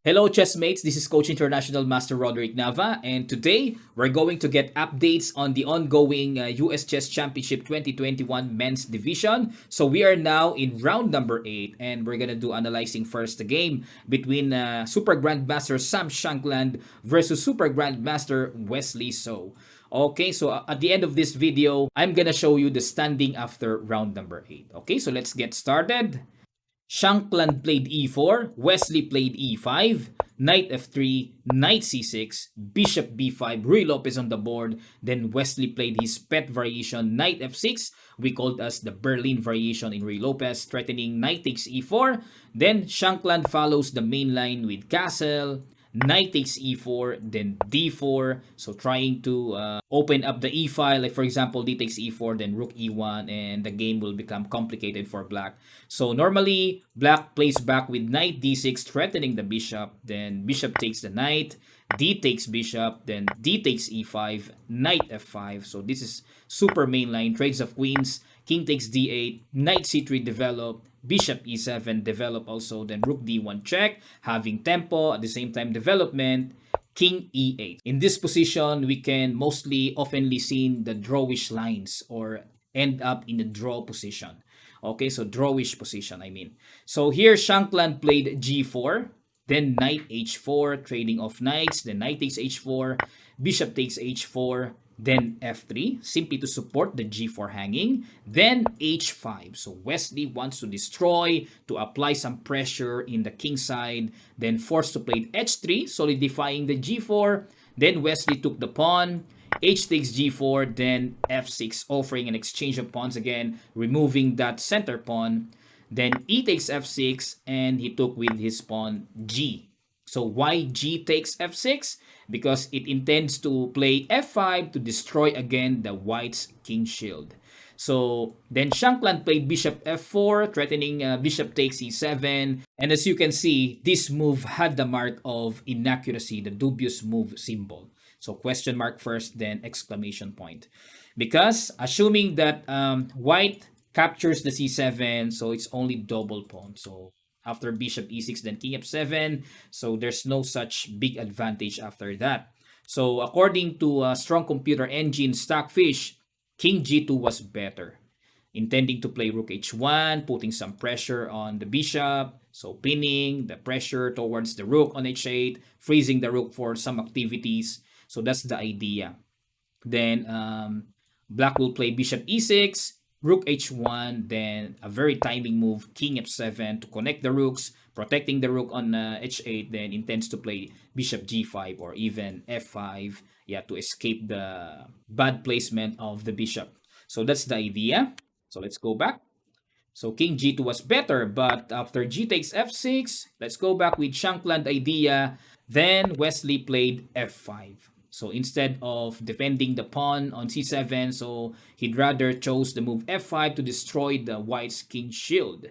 Hello, chessmates. This is Coach International Master Roderick Nava, and today we're going to get updates on the ongoing US Chess Championship 2021 Men's Division. So we are now in round number 8, and we're gonna do analyzing first the game between Super Grandmaster Sam Shankland versus Super Grandmaster Wesley. Okay, so at the end of this video, I'm gonna show you the standing after round number 8. Okay, so let's get started. Shankland played e4, Wesley played e5, knight f3, knight c6, bishop b5, Ruy Lopez on the board. Then Wesley played his pet variation, knight f6, we called as the Berlin variation in Ruy Lopez, threatening knight takes e4. Then Shankland follows the main line with castle, knight takes e4, then d4, so trying to open up the e file. Like for example, d takes e4, then rook e1, and the game will become complicated for black. So normally black plays back with knight d6, threatening the bishop, then bishop takes the knight, d takes bishop, then d takes e5, knight f5. So this is super mainline, trades of queens, king takes d8, knight c3 develop, bishop e7 develop also, then rook d1 check, having tempo, at the same time development, king e8. In this position, we can mostly oftenly seen the drawish lines or end up in the draw position. Okay, so drawish position, I mean. So here, Shankland played g4, then knight h4, trading off knights, then knight takes h4, bishop takes h4, then f3, simply to support the g4 hanging, then h5. So Wesley wants to destroy, to apply some pressure in the king side, then forced to play h3, solidifying the g4. Then Wesley took the pawn, h takes g4, then f6, offering an exchange of pawns again, removing that center pawn. Then e takes f6, and he took with his pawn g. So why g takes f6? Because it intends to play f5 to destroy again the white's king shield. So then Shankland played bishop f4, threatening bishop takes e7. And as you can see, this move had the mark of inaccuracy, the dubious move symbol. So question mark first, then exclamation point. Because assuming that white captures the c7, so it's only double pawn. So after bishop e6, then king f7. So there's no such big advantage after that. So according to Strong Computer Engine Stockfish, king g2 was better, intending to play rook h1, putting some pressure on the bishop, so pinning the pressure towards the rook on h8, freezing the rook for some activities. So that's the idea. Then black will play bishop e6, rook h1, then a very timing move, king f7 to connect the rooks, protecting the rook on h8, then intends to play bishop g5 or even f5, yeah, to escape the bad placement of the bishop. So that's the idea. So let's go back. So king g2 was better, but after g takes f6, let's go back with Shankland idea. Then Wesley played f5. So instead of defending the pawn on c7, so he'd rather chose the move f5 to destroy the white's king shield.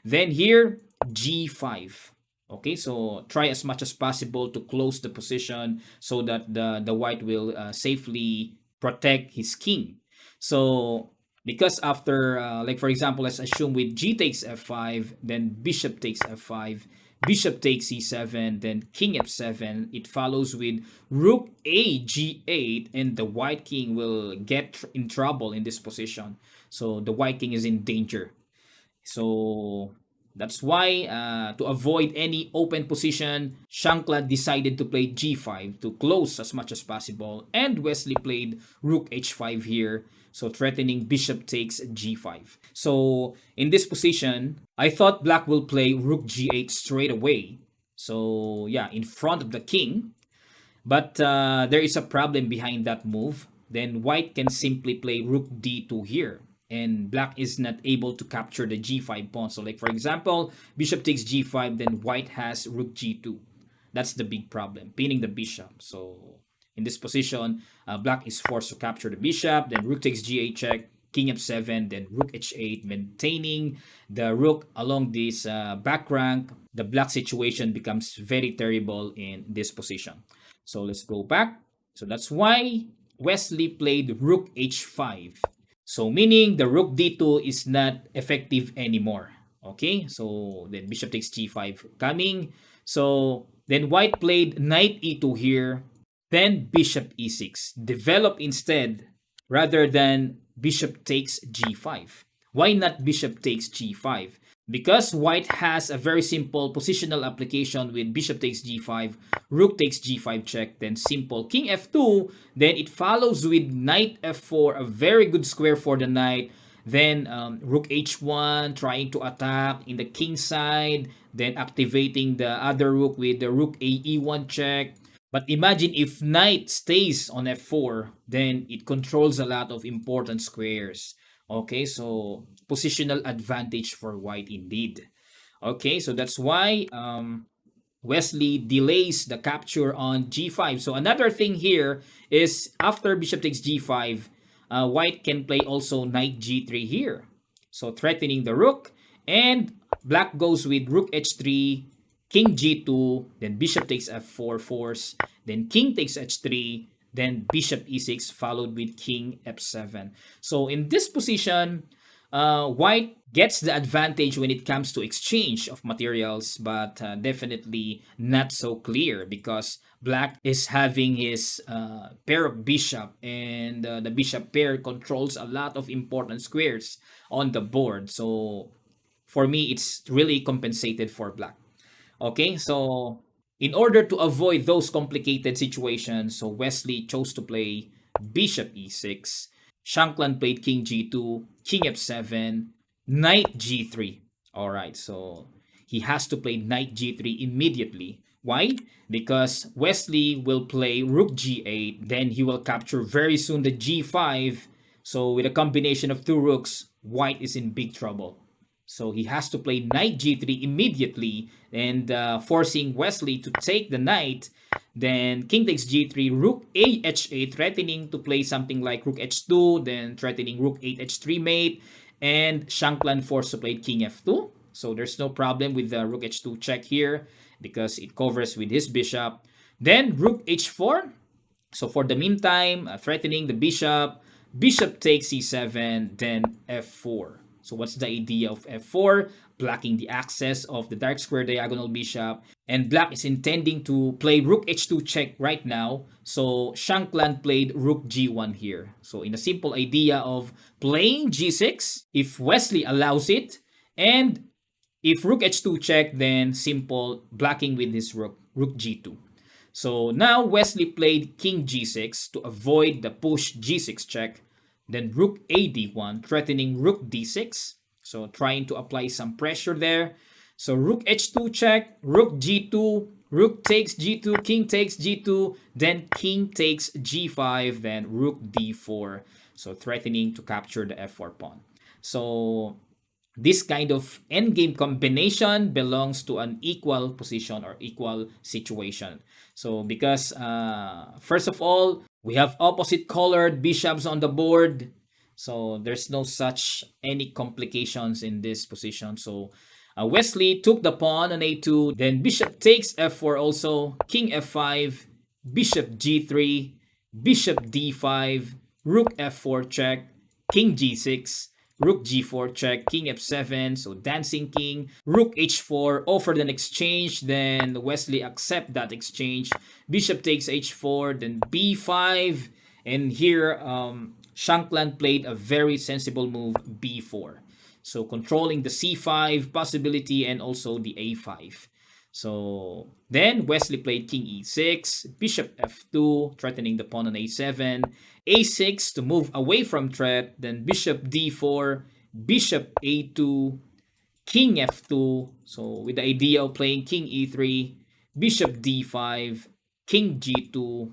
Then here, g5. Okay, so try as much as possible to close the position so that the white will safely protect his king. So because after, like for example, let's assume with g takes f5, then bishop takes f5, bishop takes c7, then king f7. It follows with rook a g8, and the white king will get in trouble in this position. So the white king is in danger. So that's why, to avoid any open position, Shankland decided to play g5 to close as much as possible, and Wesley played rook h5 here, so threatening bishop takes g5. So in this position, I thought black will play rook g8 straight away. So yeah, in front of the king. But there is a problem behind that move. Then white can simply play rook d2 here, and black is not able to capture the g5 pawn. So like for example, bishop takes g5, then white has rook g2. That's the big problem, pinning the bishop. So in this position, black is forced to capture the bishop, then rook takes g8 check, king f7, then rook h8, maintaining the rook along this back rank. The black situation becomes very terrible in this position. So let's go back. So that's why Wesley played rook h5. So meaning the rook d2 is not effective anymore. Okay, so then bishop takes g5 coming. So Then white played knight e2 here, then bishop e6. Develop instead rather than bishop takes g5. Why not bishop takes g5? Because white has a very simple positional application with bishop takes g5, rook takes g5 check, then simple king f2, then it follows with knight f4, a very good square for the knight, then rook h1, trying to attack in the king side, then activating the other rook with the rook a e1 check. But imagine if knight stays on f4, then it controls a lot of important squares. Okay, so positional advantage for white indeed. Okay, so that's why Wesley delays the capture on g5. So another thing here is after bishop takes g5, white can play also knight g3 here. So threatening the rook, and black goes with rook h3, king g2, then bishop takes f4 force, then king takes h3, then bishop e6 followed with king f7. So in this position, white gets the advantage when it comes to exchange of materials, but definitely not so clear because black is having his pair of bishop, and the bishop pair controls a lot of important squares on the board. So for me, it's really compensated for black. Okay, so in order to avoid those complicated situations, so Wesley chose to play bishop e6. Shankland played king g2, king f7, knight g3. All right, so he has to play knight g3 immediately. Why? Because Wesley will play rook g8, then he will capture very soon the g5. So with a combination of two rooks, white is in big trouble. So he has to play knight g3 immediately, and forcing Wesley to take the knight. Then king takes g3, rook a h8, threatening to play something like rook h2, then threatening rook 8 h3 mate, and Shankland forced to play king f2. So there's no problem with the rook h2 check here because it covers with his bishop. Then rook h4. So for the meantime, threatening the bishop, bishop takes c7, then f4. So what's the idea of f4? Blocking the access of the dark square diagonal bishop. And black is intending to play rook h2 check right now. So Shankland played rook g1 here. So in a simple idea of playing g6, if Wesley allows it, and if rook h2 check, then simple blocking with his rook g2. So now Wesley played king g6 to avoid the push g6 check. Then rook a d1, threatening rook d6. So trying to apply some pressure there. So rook h2 check, rook g2, rook takes g2, king takes g2, then king takes g5, then rook d4. So threatening to capture the f4 pawn. So this kind of endgame combination belongs to an equal position or equal situation. So because first of all, we have opposite colored bishops on the board. So there's no such any complications in this position. So Wesley took the pawn on a2, then bishop takes f4 also, king f5, bishop g3, bishop d5, rook f4 check, king g6, rook g4 check, king f7, so dancing king, rook h4, offered an exchange, then Wesley accept that exchange, bishop takes h4, then b5, and here Shankland played a very sensible move, b4. So controlling the c5 possibility and also the a5. So then Wesley played king e6, bishop f2, threatening the pawn on a7, a6 to move away from threat, then bishop d4, bishop a2, king f2. So with the idea of playing king e3, bishop d5, king g2,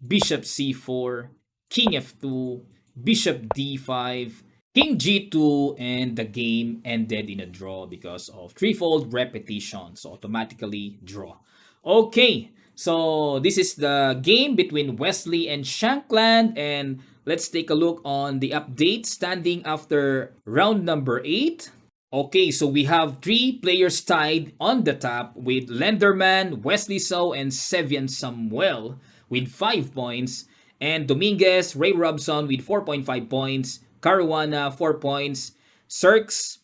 bishop c4, king f2, bishop d5, king g2, and the game ended in a draw because of threefold repetition. So automatically draw. Okay, so this is the game between Wesley and Shankland, and let's take a look on the update standing after round number 8. Okay, so we have 3 players tied on the top with Lenderman, Wesley So, and Sevian Samuel with 5 points, and Dominguez, Ray Robson with 4.5 points, Caruana 4 points, Cirques,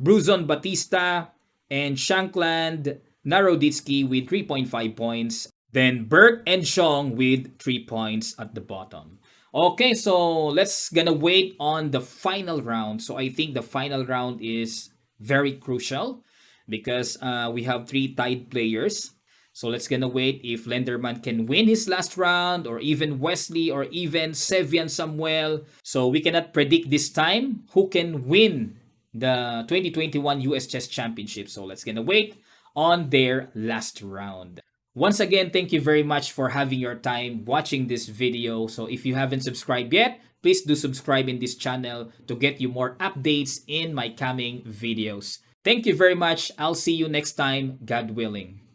Bruzon Batista, and Shankland Naroditsky with 3.5 points. Then Burke and Chong with 3 points at the bottom. Okay, so let's gonna wait on the final round. So I think the final round is very crucial because we have three tied players. So let's gonna wait if Lenderman can win his last round, or even Wesley, or even Sevian Samuel. So we cannot predict this time who can win the 2021 US Chess Championship. So let's gonna wait on their last round. Once again, thank you very much for having your time watching this video. So if you haven't subscribed yet, please do subscribe in this channel to get you more updates in my coming videos. Thank you very much. I'll see you next time, God willing.